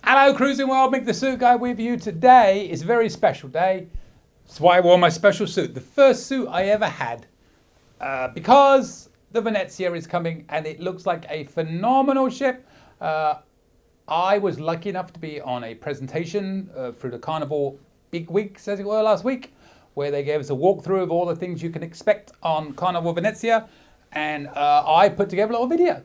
Hello Cruising World, Mick the Suit Guy with you. Today is a very special day. That's why I wore my special suit. The first suit I ever had. Because the Venezia is coming and it looks like a phenomenal ship. I was lucky enough to be on a presentation through the Carnival Big Weeks, as it were, last week, where they gave us a walkthrough of all the things you can expect on Carnival Venezia. And I put together a little video.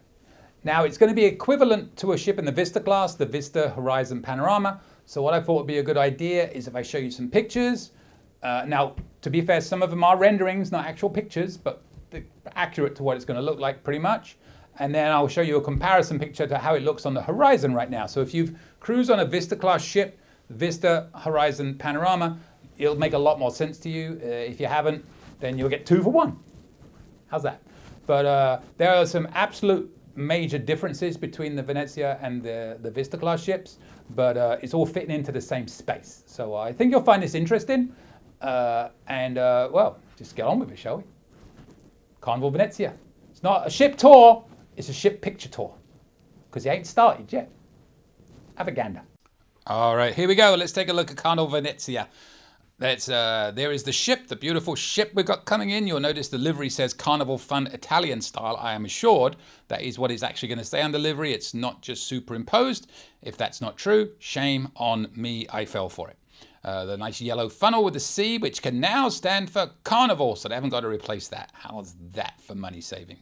Now, it's going to be equivalent to a ship in the Vista class, the Vista Horizon Panorama. So what I thought would be a good idea is if I show you some pictures. Now, to be fair, some of them are renderings, not actual pictures, but accurate to what it's going to look like pretty much. And then I'll show you a comparison picture to how it looks on the horizon right now. So if you've cruised on a Vista class ship, Vista Horizon Panorama, it'll make a lot more sense to you. If you haven't, then you'll get 2 for 1. How's that? But there are some absolute major differences between the Venezia and the Vista class ships, but it's all fitting into the same space. So I think you'll find this interesting. Well, just get on with it, shall we? Carnival Venezia. It's not a ship tour, it's a ship picture tour. Because it ain't started yet. Have a gander. All right, here we go. Let's take a look at Carnival Venezia. There is the ship, the beautiful ship we've got coming in. You'll notice the livery says Carnival Fun Italian style. I am assured that is what is actually going to stay on the livery. It's not just superimposed. If that's not true, shame on me, I fell for it. The nice yellow funnel with the C, which can now stand for Carnival, so they haven't got to replace that. How's that for money saving?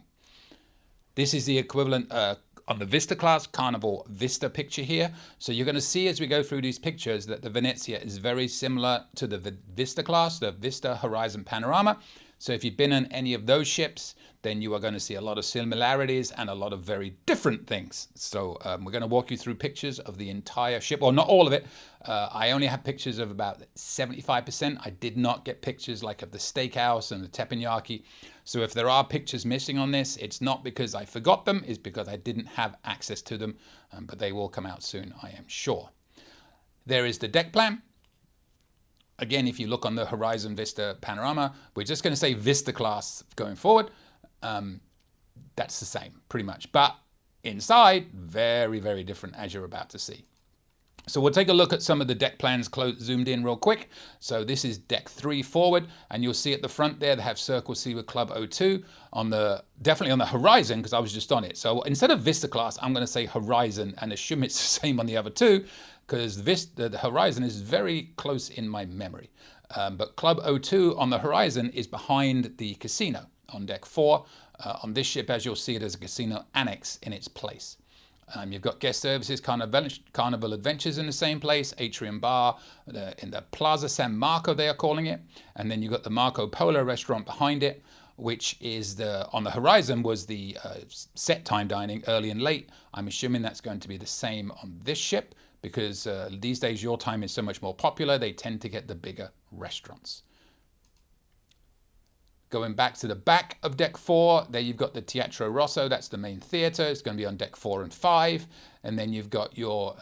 This is the equivalent on the Vista class, Carnival Vista picture here. So you're going to see as we go through these pictures that the Venezia is very similar to the Vista class, the Vista Horizon Panorama. So if you've been on any of those ships, then you are going to see a lot of similarities and a lot of very different things. So we're going to walk you through pictures of the entire ship, or not all of it. I only have pictures of about 75%. I did not get pictures like of the steakhouse and the teppanyaki. So if there are pictures missing on this, it's not because I forgot them, it's because I didn't have access to them, but they will come out soon, I am sure. There is the deck plan. Again, if you look on the Horizon Vista Panorama, we're just going to say Vista class going forward. That's the same, pretty much. But inside, very, very different, as you're about to see. So we'll take a look at some of the deck plans zoomed in real quick. So this is deck 3 forward, and you'll see at the front there, they have Circle C with Club O2 definitely on the Horizon, because I was just on it. So instead of Vista class, I'm going to say Horizon and assume it's the same on the other two, because the Horizon is very close in my memory. But Club O2 on the Horizon is behind the casino on deck 4. On this ship, as you'll see, there's a casino annex in its place. You've got guest services, Carnival Adventures in the same place, Atrium Bar, in the Plaza San Marco they are calling it. And then you've got the Marco Polo restaurant behind it, which is on the Horizon was the set time dining, early and late. I'm assuming that's going to be the same on this ship, because these days your time is so much more popular, they tend to get the bigger restaurants. Going back to the back of deck 4, there you've got the Teatro Rosso, that's the main theatre. It's going to be on deck 4 and 5. And then you've got your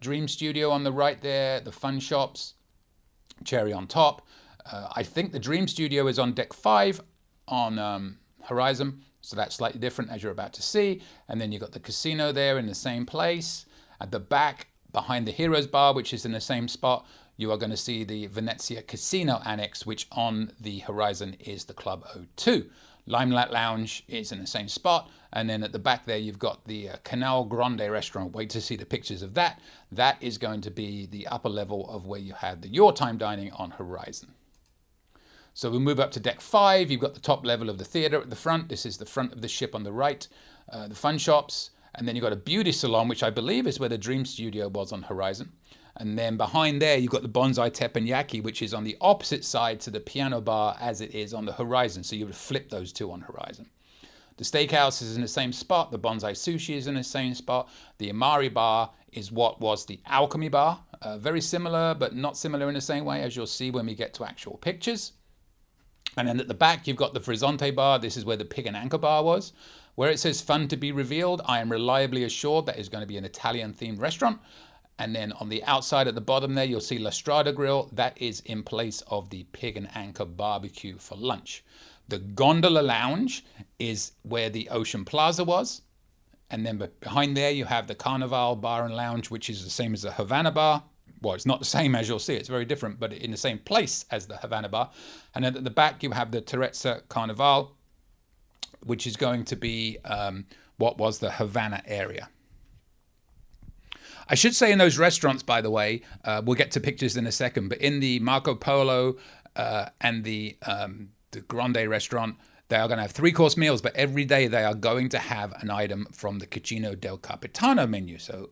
Dream Studio on the right there, the fun shops, cherry on top. I think the Dream Studio is on deck 5 on Horizon, so that's slightly different as you're about to see. And then you've got the casino there in the same place. At the back, behind the Heroes Bar, which is in the same spot, you are going to see the Venezia Casino Annex, which on the Horizon is the Club O2. Limelight Lounge is in the same spot. And then at the back there, you've got the Canal Grande restaurant. Wait to see the pictures of that. That is going to be the upper level of where you had the Your Time dining on Horizon. So we'll move up to deck 5. You've got the top level of the theatre at the front. This is the front of the ship on the right. The fun shops. And then you've got a beauty salon, which I believe is where the Dream Studio was on Horizon. And then behind there, you've got the Bonsai Teppanyaki, which is on the opposite side to the piano bar as it is on the Horizon. So you would flip those two on Horizon. The steakhouse is in the same spot. The Bonsai Sushi is in the same spot. The Amari bar is what was the Alchemy bar. Very similar, but not similar in the same way, as you'll see when we get to actual pictures. And then at the back, you've got the Frizzante bar. This is where the Pig and Anchor bar was. Where it says fun to be revealed, I am reliably assured that is going to be an Italian-themed restaurant. And then on the outside at the bottom there, you'll see La Strada Grill. That is in place of the Pig and Anchor barbecue for lunch. The Gondola Lounge is where the Ocean Plaza was. And then behind there, you have the Carnival Bar and Lounge, which is the same as the Havana Bar. Well, it's not the same as you'll see. It's very different, but in the same place as the Havana Bar. And then at the back, you have the Terrazza Carnival, which is going to be what was the Havana area. I should say in those restaurants, by the way, we'll get to pictures in a second, but in the Marco Polo and the Grande restaurant, they are going to have 3-course meals, but every day they are going to have an item from the Cucina del Capitano menu. So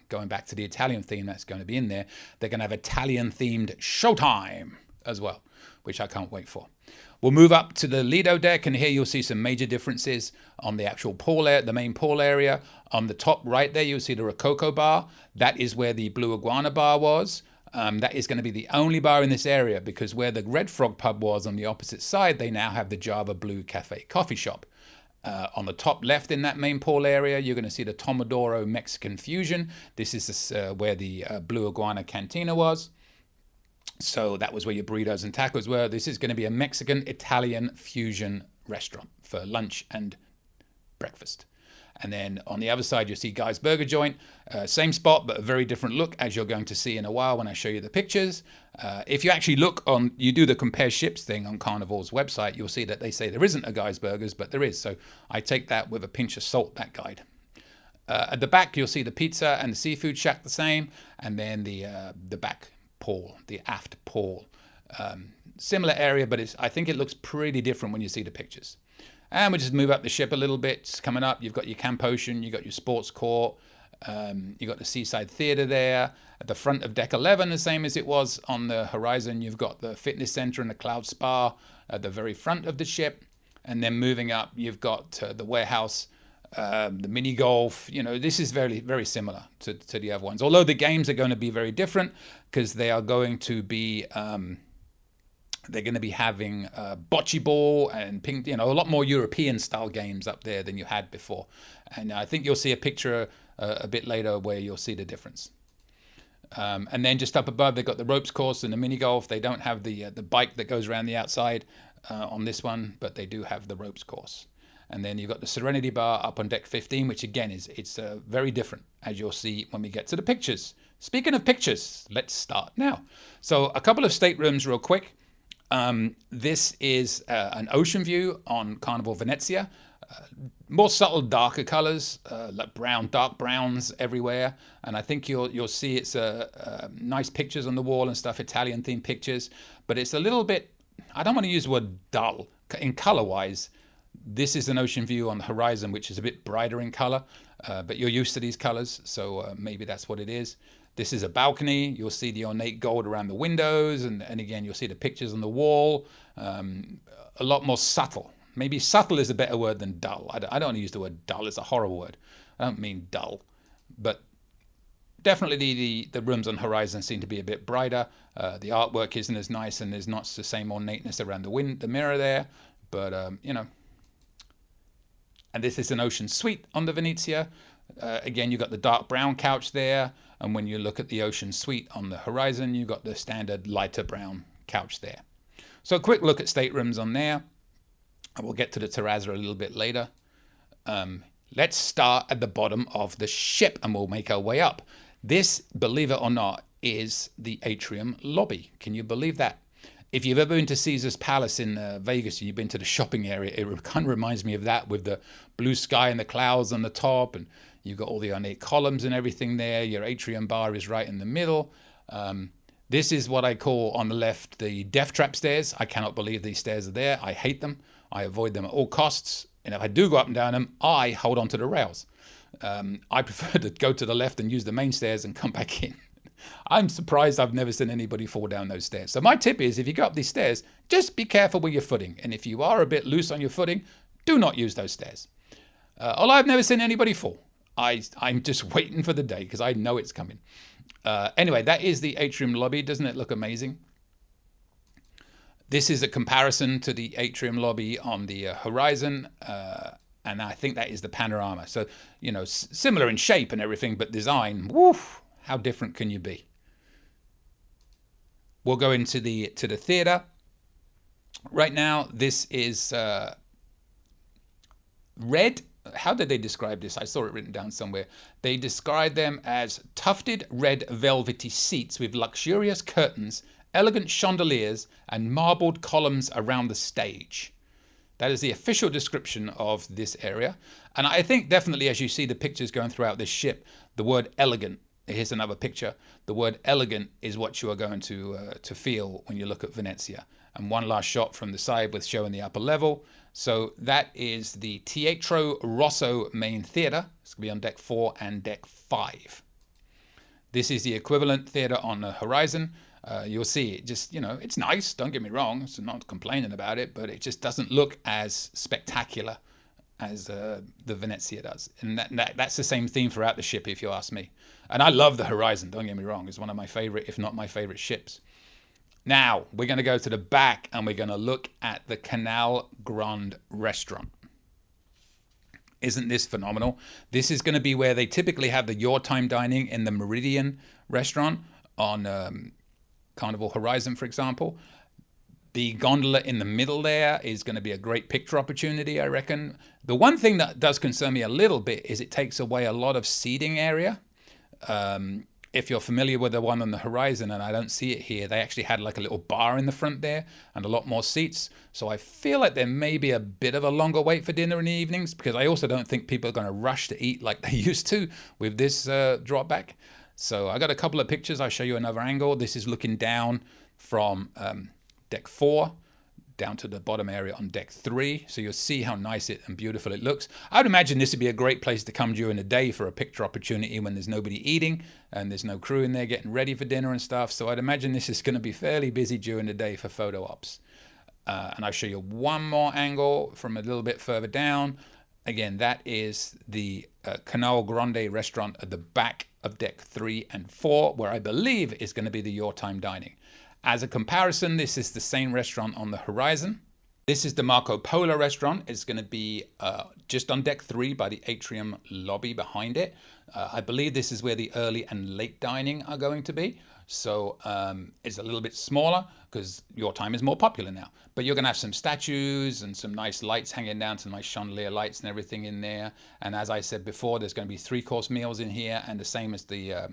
going back to the Italian theme that's going to be in there, they're going to have Italian-themed showtime as well, which I can't wait for. We'll move up to the Lido deck, and here you'll see some major differences on the actual pool area, the main pool area. On the top right there, you'll see the Rococo bar. That is where the Blue Iguana bar was. That is going to be the only bar in this area, because where the Red Frog pub was on the opposite side, they now have the Java Blue Cafe coffee shop. On the top left in that main pool area, you're going to see the Tomodoro Mexican Fusion. This is where the Blue Iguana Cantina was. So that was where your burritos and tacos were. This is going to be a Mexican-Italian fusion restaurant for lunch and breakfast. And then on the other side, you'll see Guy's Burger Joint. Same spot, but a very different look, as you're going to see in a while when I show you the pictures. If you actually look on, you do the compare ships thing on Carnival's website, you'll see that they say there isn't a Guy's Burgers, but there is. So I take that with a pinch of salt, that guide. At the back, you'll see the pizza and the seafood shack the same. And then the back pool, the aft pool. Similar area, but I think it looks pretty different when you see the pictures. And we just move up the ship a little bit. It's coming up, you've got your Camp Ocean, you've got your sports court, you've got the Seaside Theatre there. At the front of Deck 11, the same as it was on the Horizon, you've got the fitness center and the Cloud Spa at the very front of the ship. And then moving up, you've got the warehouse, the mini golf. You know, this is very, very similar to the other ones. Although the games are going to be very different, because they are going to be... they're going to be having bocce ball and ping, a lot more European style games up there than you had before. And I think you'll see a picture a bit later where you'll see the difference. And then just up above, they've got the ropes course and the mini golf. They don't have the bike that goes around the outside on this one, but they do have the ropes course. And then you've got the Serenity bar up on deck 15, which again it's very different, as you'll see when we get to the pictures. Speaking of pictures, let's start now. So a couple of staterooms real quick. This is an ocean view on Carnival Venezia. More subtle, darker colors, like dark browns everywhere. And I think you'll see it's nice pictures on the wall and stuff, Italian themed pictures. But it's a little bit, I don't want to use the word dull. In color wise, this is an ocean view on the Horizon, which is a bit brighter in color. But you're used to these colors, so maybe that's what it is. This is a balcony. You'll see the ornate gold around the windows. And again, you'll see the pictures on the wall. A lot more subtle. Maybe subtle is a better word than dull. I don't want to use the word dull. It's a horrible word. I don't mean dull. But definitely the rooms on Horizon seem to be a bit brighter. The artwork isn't as nice, and there's not the same ornateness around the mirror there. But, And this is an ocean suite on the Venezia. Again, you've got the dark brown couch there. And when you look at the ocean suite on the Horizon, you've got the standard lighter brown couch there. So a quick look at staterooms on there. And we'll get to the Terrazza a little bit later. Let's start at the bottom of the ship and we'll make our way up. This, believe it or not, is the Atrium lobby. Can you believe that? If you've ever been to Caesar's Palace in Vegas and you've been to the shopping area, it kind of reminds me of that, with the blue sky and the clouds on the top, and you've got all the ornate columns and everything there. Your atrium bar is right in the middle. This is what I call on the left the death trap stairs. I cannot believe these stairs are there. I hate them. I avoid them at all costs. And if I do go up and down them, I hold on to the rails. I prefer to go to the left and use the main stairs and come back in. I'm surprised I've never seen anybody fall down those stairs. So my tip is, if you go up these stairs, just be careful with your footing. And if you are a bit loose on your footing, do not use those stairs. Although I've never seen anybody fall. I'm just waiting for the day because I know it's coming. Anyway, that is the atrium lobby. Doesn't it look amazing? This is a comparison to the atrium lobby on the Horizon. And I think that is the panorama. So, similar in shape and everything, but design, woof. How different can you be? We'll go into the theater. Right now, this is red how did they describe this? I saw it written down somewhere. They described them as tufted red velvety seats with luxurious curtains, elegant chandeliers, and marbled columns around the stage. That is the official description of this area. And I think definitely as you see the pictures going throughout this ship, the word elegant, here's another picture, the word elegant is what you are going to feel when you look at Venezia. And one last shot from the side with showing the upper level. So that is the Teatro Rosso main theatre. It's going to be on deck 4 and deck 5. This is the equivalent theatre on the horizon. You'll see it just, it's nice, don't get me wrong, I'm not complaining about it, but it just doesn't look as spectacular as the Venezia does. And that's the same theme throughout the ship, if you ask me. And I love the horizon, don't get me wrong, it's one of my favorite, if not my favorite ships. Now, we're going to go to the back and we're going to look at the Canal Grande restaurant. Isn't this phenomenal? This is going to be where they typically have the Your Time dining in the Meridian restaurant on Carnival Horizon, for example. The gondola in the middle there is going to be a great picture opportunity, I reckon. The one thing that does concern me a little bit is it takes away a lot of seating area. If you're familiar with the one on the horizon, and I don't see it here, they actually had like a little bar in the front there and a lot more seats. So I feel like there may be a bit of a longer wait for dinner in the evenings, because I also don't think people are going to rush to eat like they used to with this drop back. So I got a couple of pictures. I'll show you another angle. This is looking down from deck 4 down to the bottom area on deck 3. So you'll see how nice and beautiful it looks. I'd imagine this would be a great place to come during the day for a picture opportunity when there's nobody eating and there's no crew in there getting ready for dinner and stuff. So I'd imagine this is going to be fairly busy during the day for photo ops. And I'll show you one more angle from a little bit further down. Again, that is the Canal Grande restaurant at the back of deck 3 and 4, where I believe is going to be the Your Time dining. As a comparison, this is the same restaurant on the horizon. This is the Marco Polo restaurant. It's going to be just on deck 3 by the Atrium lobby behind it. I believe this is where the early and late dining are going to be. So it's a little bit smaller because Your Time is more popular now. But you're going to have some statues and some nice lights hanging down, some nice chandelier lights and everything in there. And as I said before, there's going to be 3-course meals in here, and the same as the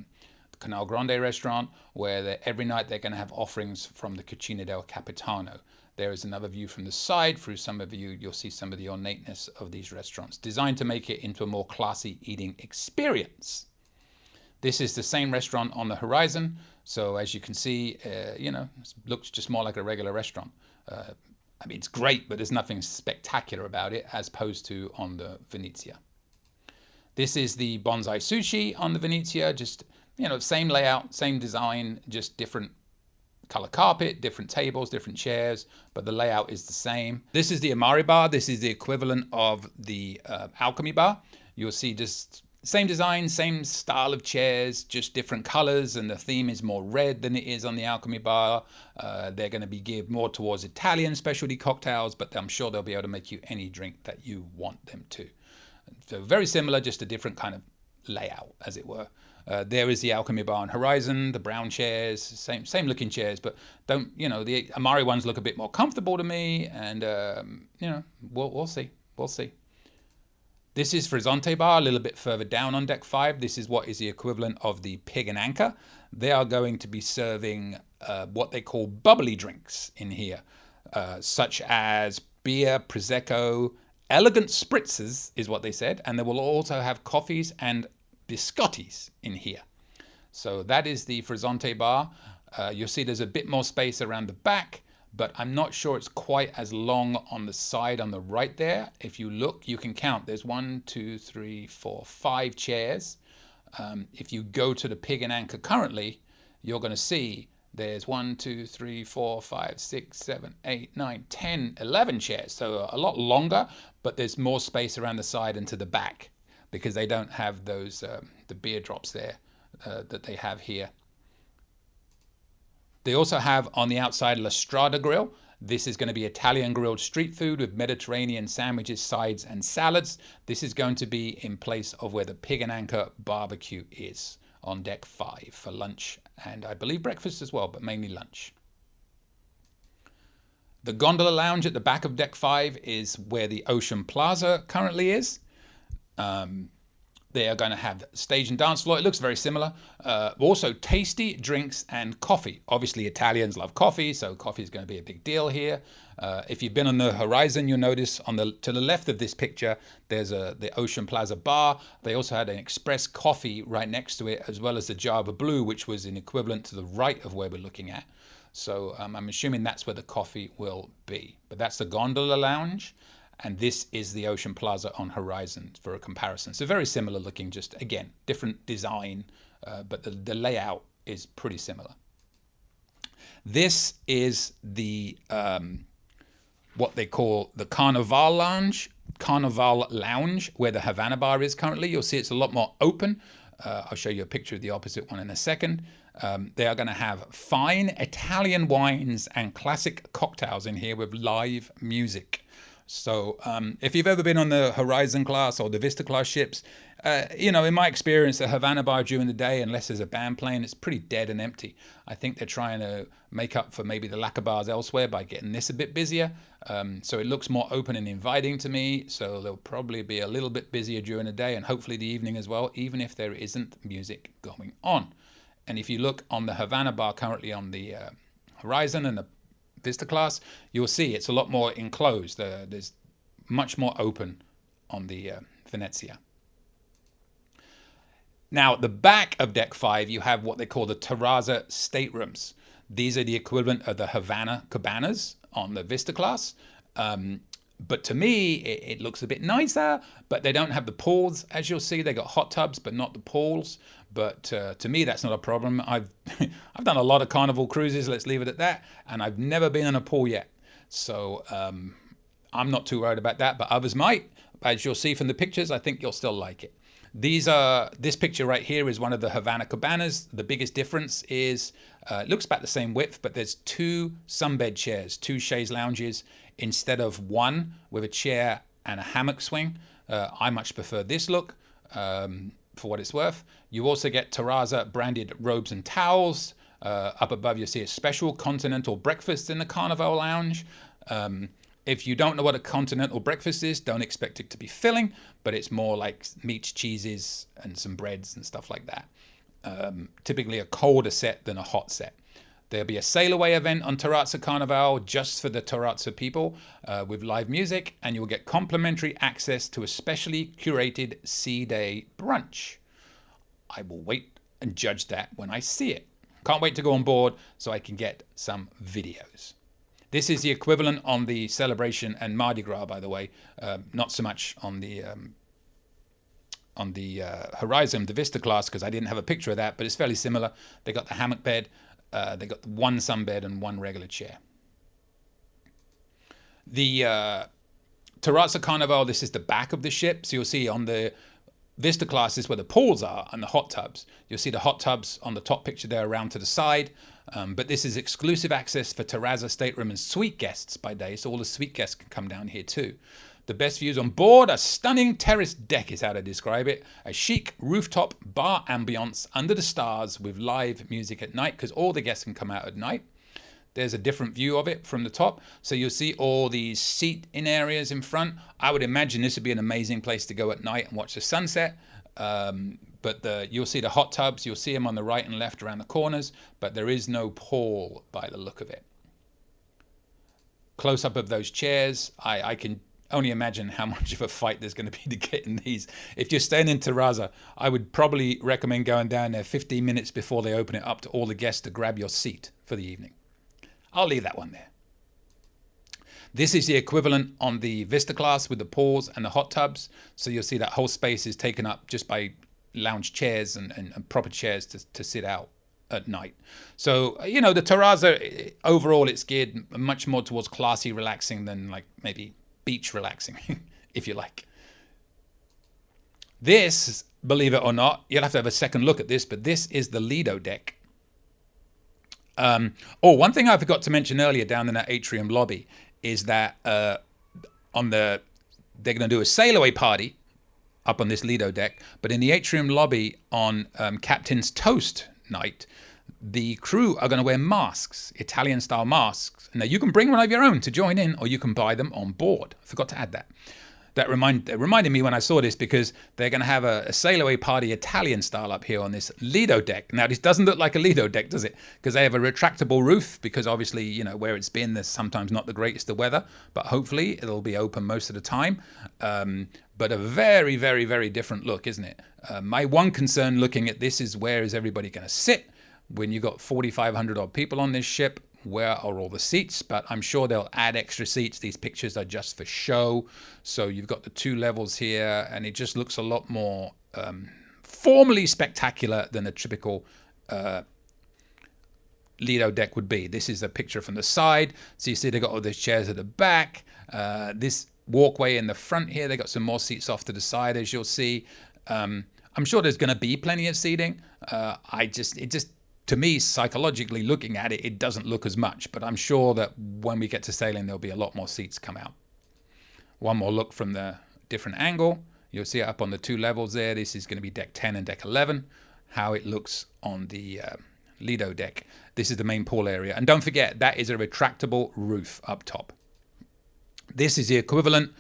Canal Grande restaurant, where every night they're going to have offerings from the Cucina del Capitano. There is another view from the side. Through some of you'll see some of the ornateness of these restaurants, designed to make it into a more classy eating experience. This is the same restaurant on the horizon. So as you can see, it looks just more like a regular restaurant. I mean, it's great, but there's nothing spectacular about it as opposed to on the Venezia. This is the Bonsai Sushi on the Venezia. Just, same layout, same design, just different color carpet, different tables, different chairs, but the layout is the same. This is the Amari bar. This is the equivalent of the Alchemy bar. You'll see just same design, same style of chairs, just different colors, and the theme is more red than it is on the Alchemy bar. They're going to be geared more towards Italian specialty cocktails, but I'm sure they'll be able to make you any drink that you want them to. So very similar, just a different kind of layout, as it were. There is the Alchemy bar on horizon, the brown chairs, same looking chairs, but the Amari ones look a bit more comfortable to me, and we'll see. This is Frizzante bar, a little bit further down on deck 5. This is what is the equivalent of the Pig and Anchor. They are going to be serving what they call bubbly drinks in here, such as beer, prosecco, elegant spritzers is what they said, and they will also have coffees and biscottis in here. So that is the Frizzante bar. You'll see there's a bit more space around the back, but I'm not sure it's quite as long on the side on the right there. If you look, you can count. There's 1, 2, 3, 4, 5 chairs. If you go to the Pig and Anchor currently, you're going to see there's 1, 2, 3, 4, 5, 6, 7, 8, 9, 10, 11 chairs. So a lot longer, but there's more space around the side and to the back because they don't have those the beer drops there that they have here. They also have on the outside La Strada grill. This is going to be Italian grilled street food with Mediterranean sandwiches, sides, and salads. This is going to be in place of where the Pig and Anchor barbecue is on deck 5 for lunch and I believe breakfast as well, but mainly lunch. The gondola lounge at the back of deck 5 is where the Ocean Plaza currently is. They are going to have stage and dance floor. It looks very similar. Also tasty drinks and coffee. Obviously, Italians love coffee, so coffee is going to be a big deal here. If you've been on the horizon, you'll notice to the left of this picture, there's the Ocean Plaza bar. They also had an express coffee right next to it, as well as the Java Blue, which was an equivalent to the right of where we're looking at. So I'm assuming that's where the coffee will be. But that's the gondola lounge. And this is the Ocean Plaza on Horizon for a comparison. So very similar looking, just again, different design, but the layout is pretty similar. This is the what they call the Carnival Lounge, where the Havana bar is currently. You'll see it's a lot more open. I'll show you a picture of the opposite one in a second. They are going to have fine Italian wines and classic cocktails in here with live music. So if you've ever been on the Horizon class or the Vista Class ships, in my experience, the Havana bar during the day, unless there's a band playing, it's pretty dead and empty. I think they're trying to make up for maybe the lack of bars elsewhere by getting this a bit busier. So it looks more open and inviting to me. So they'll probably be a little bit busier during the day and hopefully the evening as well, even if there isn't music going on. And if you look on the Havana bar currently on the Horizon and the Vista Class, you'll see it's a lot more enclosed. There's much more open on the Venezia. Now, at the back of Deck 5, you have what they call the Terrazza staterooms. These are the equivalent of the Havana cabanas on the Vista Class. But to me, it looks a bit nicer, but they don't have the pools. As you'll see, they got hot tubs, but not the pools. But to me, that's not a problem. I've done a lot of Carnival cruises, let's leave it at that, and I've never been in a pool yet. So I'm not too worried about that, but others might. As you'll see from the pictures, I think you'll still like it. This picture right here is one of the Havana cabanas. The biggest difference is it looks about the same width, but there's 2 sunbed chairs, 2 chaise lounges, instead of 1 with a chair and a hammock swing. I much prefer this look for what it's worth. You also get Terrazza branded robes and towels. Up above, you see a special continental breakfast in the Carnival Lounge. If you don't know what a continental breakfast is, don't expect it to be filling, but it's more like meats, cheeses, and some breads and stuff like that. Typically a colder set than a hot set. There'll be a sail away event on Terrazza Carnival just for the Terrazza people with live music, and you'll get complimentary access to a specially curated sea day brunch. I will wait and judge that when I see it. Can't wait to go on board so I can get some videos. This is the equivalent on the Celebration and Mardi Gras, by the way. Not so much on the Horizon, the Vista Class, because I didn't have a picture of that, but it's fairly similar. They got the hammock bed. They got 1 sunbed and 1 regular chair. The Terrazza Carnival, this is the back of the ship. So you'll see on the Vista Class is where the pools are and the hot tubs. You'll see the hot tubs on the top picture there around to the side. But this is exclusive access for Terrazza stateroom and suite guests by day. So all the suite guests can come down here too. The best views on board, a stunning terrace deck is how to describe it. A chic rooftop bar ambience under the stars with live music at night, because all the guests can come out at night. There's a different view of it from the top. So you'll see all these seat-in areas in front. I would imagine this would be an amazing place to go at night and watch the sunset. But you'll see the hot tubs. You'll see them on the right and left around the corners. But there is no pool by the look of it. Close-up of those chairs. I can only imagine how much of a fight there's going to be to get in these. If you're staying in Terrazza, I would probably recommend going down there 15 minutes before they open it up to all the guests to grab your seat for the evening. I'll leave that one there. This is the equivalent on the Vista Class with the pools and the hot tubs. So you'll see that whole space is taken up just by lounge chairs and proper chairs to sit out at night. So, the Terrazza, overall, it's geared much more towards classy relaxing than like maybe beach relaxing, if you like. This, believe it or not, you'll have to have a second look at this, but this is the Lido deck. One thing I forgot to mention earlier down in that Atrium lobby is that they're going to do a sail away party up on this Lido deck, but in the Atrium lobby on Captain's Toast night, the crew are going to wear masks, Italian style masks. Now you can bring one of your own to join in, or you can buy them on board. I forgot to add that. That reminded me when I saw this, because they're going to have a sail away party Italian style up here on this Lido deck. Now, this doesn't look like a Lido deck, does it? Because they have a retractable roof, because obviously, you know, where it's been, there's sometimes not the greatest of weather, but hopefully it'll be open most of the time. But a very, very, very different look, isn't it? My one concern looking at this is, where is everybody going to sit when you've got 4,500 odd people on this ship? Where are all the seats? But I'm sure they'll add extra seats. These pictures are just for show. So you've got the 2 levels here, and it just looks a lot more formally spectacular than a typical Lido deck would be. This is a picture from the side. So you see they've got all those chairs at the back. This walkway in the front here, they got some more seats off to the side, as you'll see. I'm sure there's going to be plenty of seating. To me, psychologically looking at it, it doesn't look as much, but I'm sure that when we get to sailing, there'll be a lot more seats come out. One more look from the different angle. You'll see it up on the 2 levels there. This is going to be deck 10 and deck 11, how it looks on the Lido deck. This is the main pool area. And don't forget, that is a retractable roof up top. This is the equivalent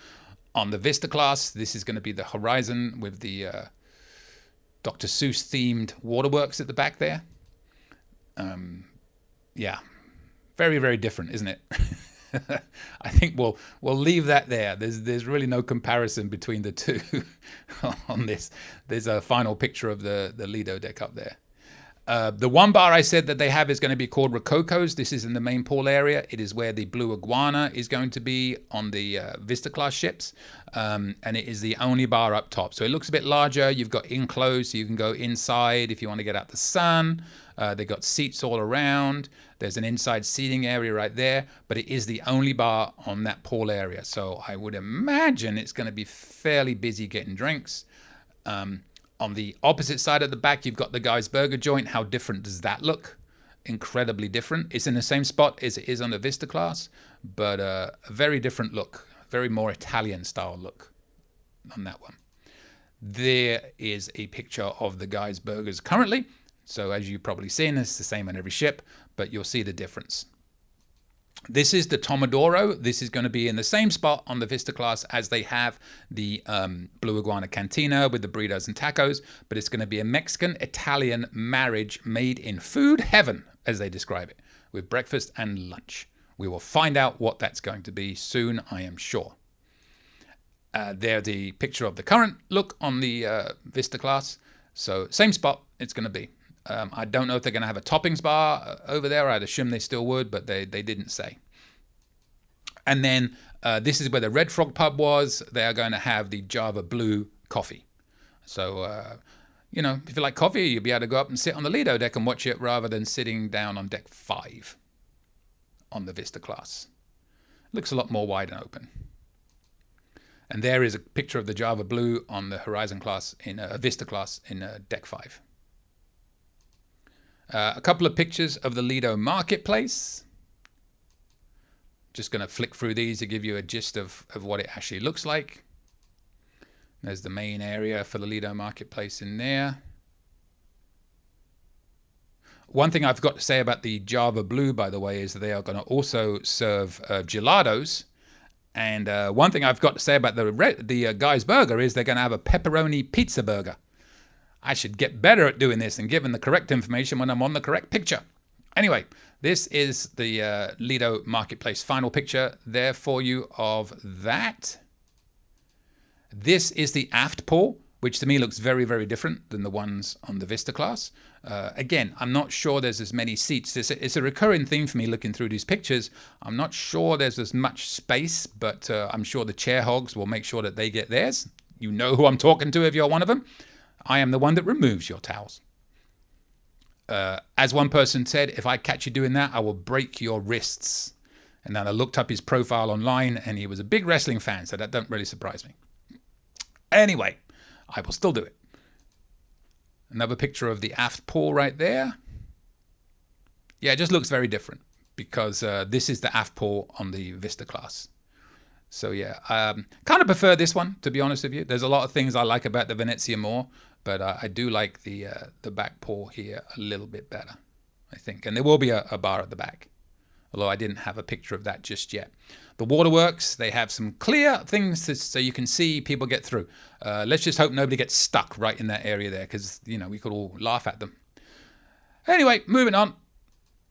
on the Vista class. This is going to be the Horizon with the Dr. Seuss themed waterworks at the back there. Yeah, very, very different, isn't it? I think we'll leave that there. There's really no comparison between the two on this. There's a final picture of the Lido deck up there. The one bar I said that they have is going to be called Rococo's. This is in the main pool area. It is where the Blue Iguana is going to be on the Vista Class ships. And it is the only bar up top. So it looks a bit larger. You've got enclosed, so you can go inside if you want to get out the sun. They've got seats all around. There's an inside seating area right there. But it is the only bar on that pool area. So I would imagine it's going to be fairly busy getting drinks. On the opposite side of the back, you've got the Guy's Burger joint. How different does that look? Incredibly different. It's in the same spot as it is on the Vista class, but a very different look, very more Italian style look on that one. There is a picture of the Guy's Burgers currently. So as you've probably seen, it's the same on every ship, but you'll see the difference. This is the Tomodoro. This is going to be in the same spot on the Vista class as they have the Blue Iguana Cantina with the burritos and tacos, but it's going to be a Mexican-Italian marriage made in food heaven, as they describe it, with breakfast and lunch. We will find out what that's going to be soon, I am sure. There's the picture of the current look on the Vista class. So same spot it's going to be. I don't know if they're going to have a toppings bar over there. I'd assume they still would, but they didn't say. And then this is where the Red Frog pub was. They are going to have the Java Blue coffee. So, you know, if you like coffee, you'll be able to go up and sit on the Lido deck and watch it rather than sitting down on deck 5 on the Vista class. Looks a lot more wide and open. And there is a picture of the Java Blue on the Horizon class in Vista class in deck 5. A couple of pictures of the Lido marketplace. Just going to flick through these to give you a gist of what it actually looks like. There's the main area for the Lido marketplace in there. One thing I've got to say about the Java Blue, by the way, is that they are going to also serve gelatos. And one thing I've got to say about the Guy's Burger is they're going to have a pepperoni pizza burger. I should get better at doing this and giving the correct information when I'm on the correct picture. Anyway, this is the Lido Marketplace final picture there for you of that. This is the aft pool, which to me looks very, very different than the ones on the Vista class. Again, I'm not sure there's as many seats. It's a recurring theme for me looking through these pictures. I'm not sure there's as much space, but I'm sure the chair hogs will make sure that they get theirs. You know who I'm talking to if you're one of them. I am the one that removes your towels. As one person said, if I catch you doing that, I will break your wrists. And then I looked up his profile online and he was a big wrestling fan, so that don't really surprise me. Anyway, I will still do it. Another picture of the aft pool right there. Yeah, it just looks very different because this is the aft pool on the Vista class. So yeah, kind of prefer this one, to be honest with you. There's a lot of things I like about the Venezia more, but I do like the back pool here a little bit better, I think. And there will be a bar at the back. although I didn't have a picture of that just yet. The waterworks, they have some clear things so you can see people get through. Let's just hope nobody gets stuck right in that area there, because, you know, we could all laugh at them. Anyway, moving on.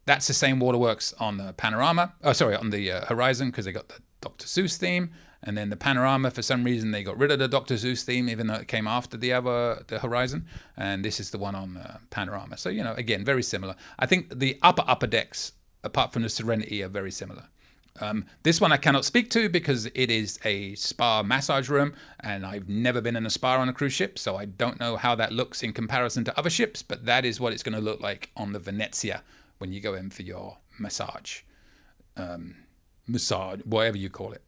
That's the same waterworks on the panorama. Oh, sorry, on the horizon, because they got the Dr. Seuss theme. And then the panorama, for some reason, they got rid of the Dr. Seuss theme, even though it came after the horizon. And this is the one on panorama. So, you know, again, very similar. I think the upper decks, apart from the Serenity, are very similar. This one I cannot speak to because it is a spa massage room, and I've never been in a spa on a cruise ship, so I don't know how that looks in comparison to other ships, but that is what it's going to look like on the Venezia when you go in for your massage. Massage, whatever you call it.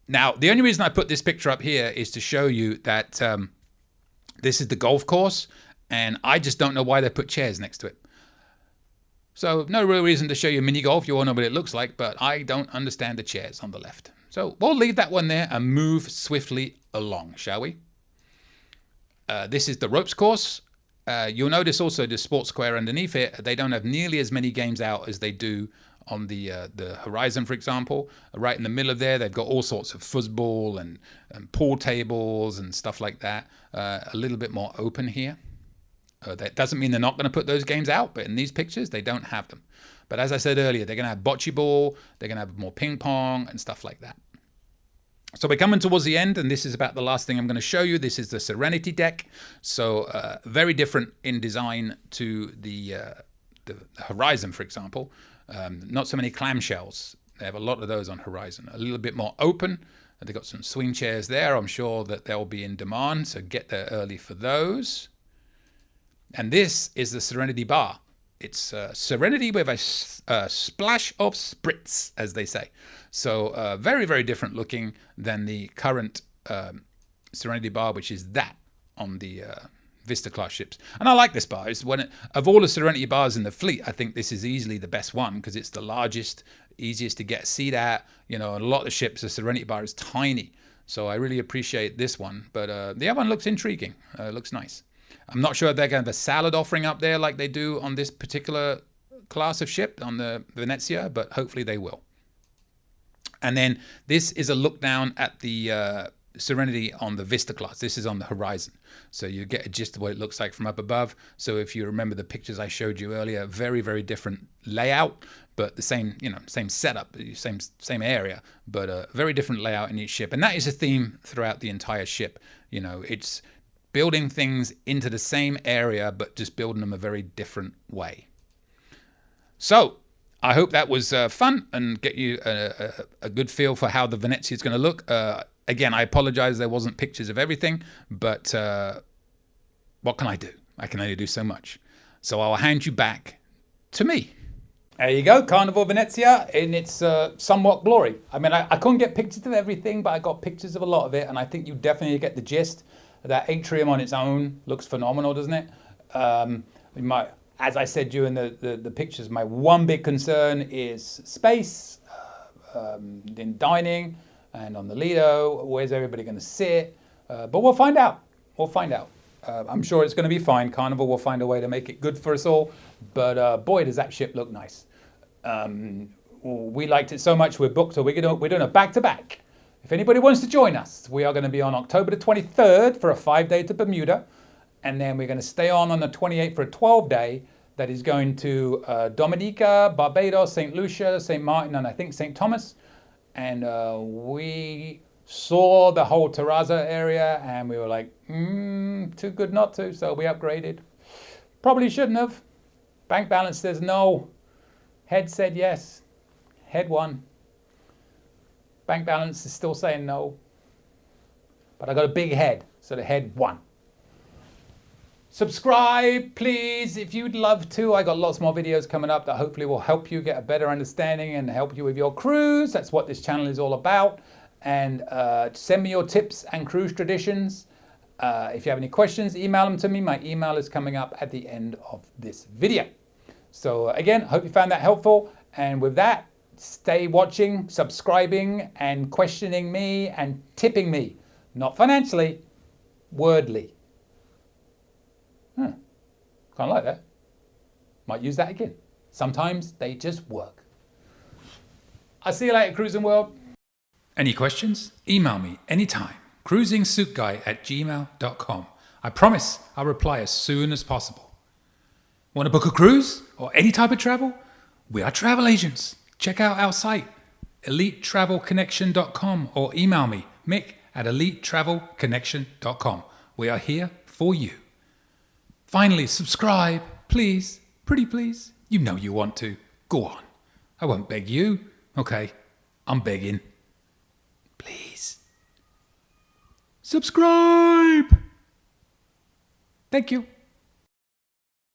Now, the only reason I put this picture up here is to show you that this is the golf course, and I just don't know why they put chairs next to it. So no real reason to show you mini golf. You all know what it looks like, but I don't understand the chairs on the left. So we'll leave that one there and move swiftly along, shall we? This is the ropes course. You'll notice also the sports square underneath it, they don't have nearly as many games out as they do on the horizon, for example. Right in the middle of there, they've got all sorts of football and pool tables and stuff like that. A little bit more open here. That doesn't mean they're not going to put those games out, but in these pictures, they don't have them. But as I said earlier, they're going to have bocce ball, they're going to have more ping pong and stuff like that. So we're coming towards the end, and this is about the last thing I'm going to show you. This is the Serenity deck. So very different in design to the horizon, for example. Not so many clamshells. They have a lot of those on horizon. A little bit more open. They've got some swing chairs there. I'm sure that they'll be in demand, so get there early for those. And this is the Serenity bar. It's Serenity with a splash of spritz, as they say. So very, very different looking than the current Serenity bar, which is that on the Vista Class ships. And I like this bar. It's of all the Serenity bars in the fleet, I think this is easily the best one because it's the largest, easiest to get a seat at. You know, a lot of ships, the Serenity bar is tiny. So I really appreciate this one. But the other one looks intriguing. Looks nice. I'm not sure if they're going to have a salad offering up there like they do on this particular class of ship, on the Venezia, but hopefully they will. And then this is a look down at the Serenity on the Vista Class. This is on the horizon. So you get a gist of what it looks like from up above. So if you remember the pictures I showed you earlier, very, very different layout, but the same, you know, same setup, same area, but a very different layout in each ship. And that is a theme throughout the entire ship. You know, it's building things into the same area, but just building them a very different way. So I hope that was fun and get you a good feel for how the Venezia is going to look. Again, I apologize there wasn't pictures of everything, but what can I do? I can only do so much. So I'll hand you back to me. There you go, Carnival Venezia in its somewhat glory. I mean, I couldn't get pictures of everything, but I got pictures of a lot of it, and I think you definitely get the gist. That atrium on its own looks phenomenal, doesn't it? As I said during the pictures, my one big concern is space, in dining, and on the Lido. Where's everybody going to sit? But we'll find out. We'll find out. I'm sure it's going to be fine. Carnival will find a way to make it good for us all. But boy, does that ship look nice. We liked it so much, we're booked, so we're doing a back-to-back. If anybody wants to join us, we are going to be on October the 23rd for a 5-day to Bermuda. And then we're going to stay on the 28th for a 12-day that is going to Dominica, Barbados, St. Lucia, St. Martin, and I think St. Thomas. And we saw the whole Terrazza area and we were like, too good not to. So we upgraded. Probably shouldn't have. Bank balance says no. Head said yes. Head won. Bank balance is still saying no. But I got a big head, so the head won. Subscribe, please, if you'd love to. I got lots more videos coming up that hopefully will help you get a better understanding and help you with your cruise. That's what this channel is all about. And send me your tips and cruise traditions. If you have any questions, email them to me. My email is coming up at the end of this video. So again, hope you found that helpful. And with that, stay watching, subscribing, and questioning me and tipping me. Not financially, wordly. Kind of like that. Might use that again. Sometimes they just work. I'll see you later, cruising world. Any questions? Email me anytime. cruisingsuitguy@gmail.com. I promise I'll reply as soon as possible. Want to book a cruise or any type of travel? We are travel agents. Check out our site, elitetravelconnection.com, or email me, Mick, at elitetravelconnection.com. We are here for you. Finally, subscribe, please. Pretty please. You know you want to. Go on. I won't beg you. Okay, I'm begging. Please. Subscribe. Thank you.